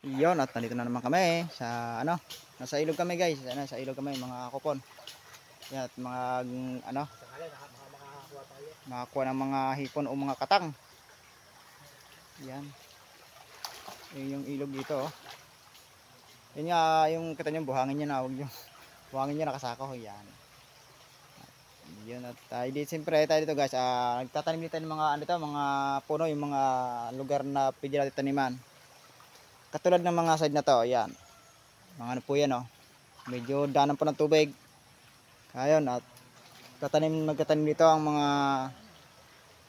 Iyon, at nandito na naman kami sa nasa ilog kami guys. Sa ilog kami mga kupon. Yan, at mga makakuha ng mga hipon o mga katang. Yan. Yung ilog dito oh. Yan nga yung kita nyo buhangin niya na, huwag yung buhangin niya nakasako. Yan. Yun, at dito siyempre tayo dito guys, nagtatanim dito ng mga mga puno, yung mga lugar na pwede natin taniman. Katulad ng mga side na to, ayan. Mga po yan oh. Medyo daanan po ng tubig. Ayun, at magtatanim dito ang mga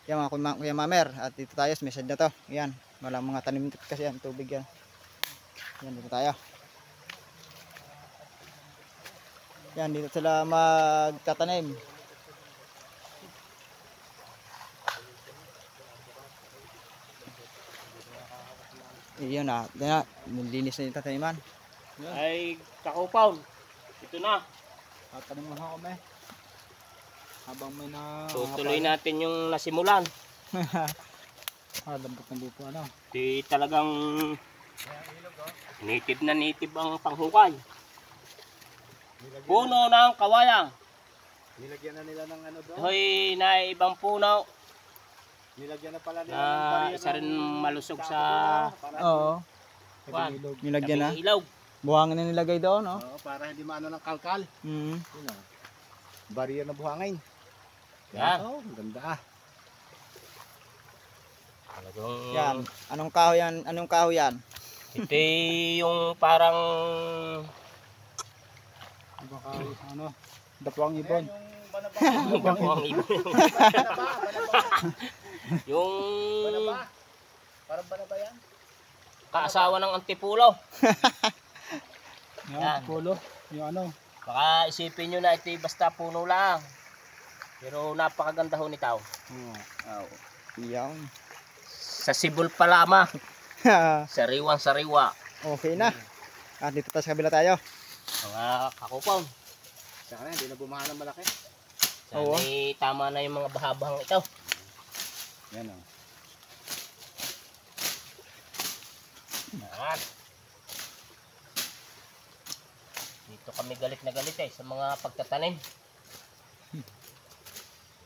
yan, mga kuya mamer. At dito tayo sa side na to. Ayan, walang mga tanim kasi yan, tubig yan. Yan, dito tayo. Yan, dito sila magtatanim. Iyon na, nilinis na yung tataniman. Ay, kakupaw. Ito na. Tatanim mo na kami. Habang may tutuloy natin yung nasimulan. Lambot ng lupa Di talagang native na native ang panghukay. Puno ng kawayan. Nilagyan na nila ng doon. Hoy, na ibang puno. Nilagyan na pala nila Na ng barya. isa rin malusog sa Oo. nilagyan na. Ilaw. Buhangin na nilagay doon, no? Oo, para hindi maano ng kalkal. Barya na buhangin. Yan. Oh, ganda Yan. Anong kahoy yan? Anong kahoy yan? Ito yung parang Ibang kahoy, dapuang ibon. Dapuang ibon. Yung Parang banaba yan? kaasawa ng Antipolo. Yan, pulo. Yung Baka isipin nyo na ito basta puno lang. Pero napakaganda ho ni tao. Yan. Sa Sibol pa lamang. Sariwang-sariwa. Okay na. At dito tayo sa kabila tayo. Mga kakupaw. Saka na, hindi na bumahan ng malaki. Oo. Sana tama na yung mga bahabang ito. Yan o. Yan. Dito kami galit na galit sa mga pagtatanim.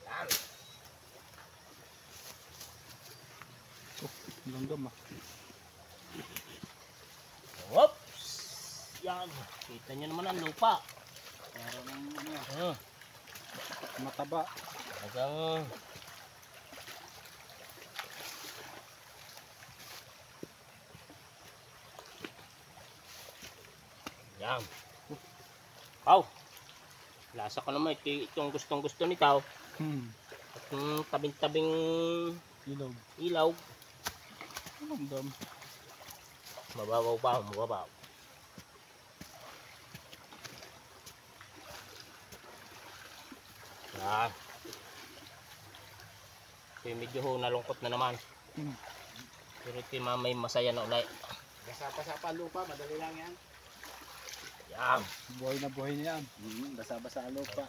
Yan. Langgam Whoops! Yan. Kita nyo naman ang lupa. mataba. Hanggang yan. Aw. Lasa ka naman. Itong gustong gusto ni tao. At yung tabing-tabing ilaw. Langgam. Mababaw pa. Mababaw. Yan. Okay, medyo nalungkot na naman. Pero ito may masaya na ulay. Basa-basa ang lupa, madali lang yan. Yan. Buhay na buhay na yan. Basa-basa ang lupa.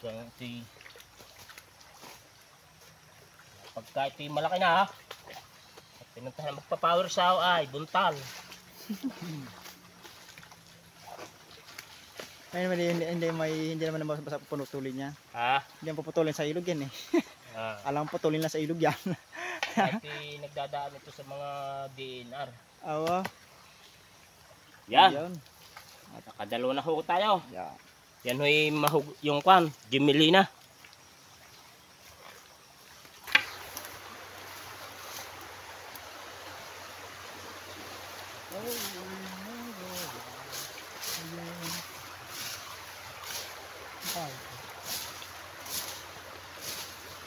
Pagka ito malaki na at pinuntahan na magpa-power saw ay buntal. Hindi naman basta puputulin niya. Hindi ang puputulin sa ilog yan eh. Alam putulin lang sa ilog yan. Ito nagdadaan ito sa mga DNR. Awa. Yan. Nakadalawa na ho tayo. Yan. Yan ho'y yung kwan, Gemelina.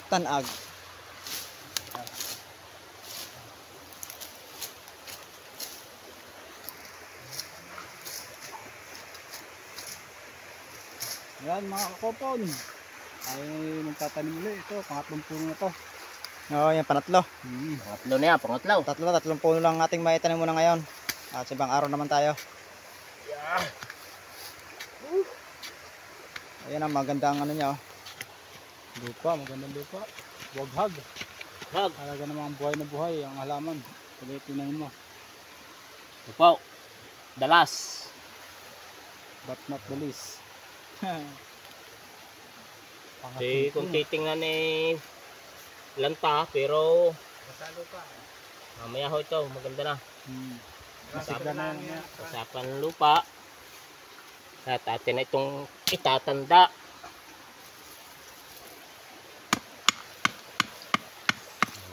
Tanag. Yan mga kakopon. Ay magtatanim ulit. Ito, pangatlong puno na to. Oo, yan pangatlo. Pangatlo na yan, pangatlo. Tatlong puno lang ating maitanim muna ngayon. At sa ibang araw naman tayo. Yeah. Ayan ang magandang niya. Lupa, magandang lupa. Waghag. Hag. Talaga namang buhay na buhay ang halaman. Pagkitinan mo. Lupaw. dalas. But not the least. Di kung titingnan lanta, pero Basa lupa. mamaya ho ito, maganda na. Masigla na yan. yan. Kasapan ng lupa. At atin na itong itatanda.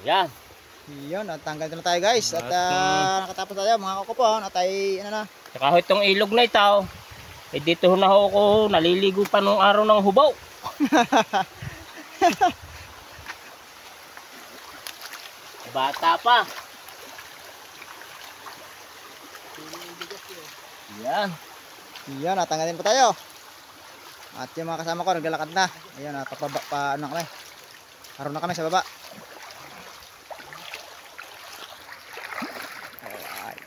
Yan. Yun, at tanggal na tayo guys. At nakatapos tayo mga kakupon. At ay, ano na. Saka ho itong ilog na ito. Dito ho na ho ako naliligo pa nung araw ng hubaw. Bata pa. Yan. Yan, natanggalin pa tayo. At yung mga kasama ko, naglalakad na. Ayan, ano na kami. Araw na kami sa baba. Alright.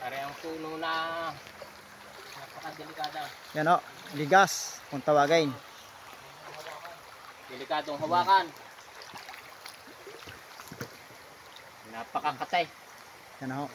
Pare ang puno na napakadelikada. Yan o, ligas. Kung tawagin. Delikadong hawakan. Napakakatay. Yan o.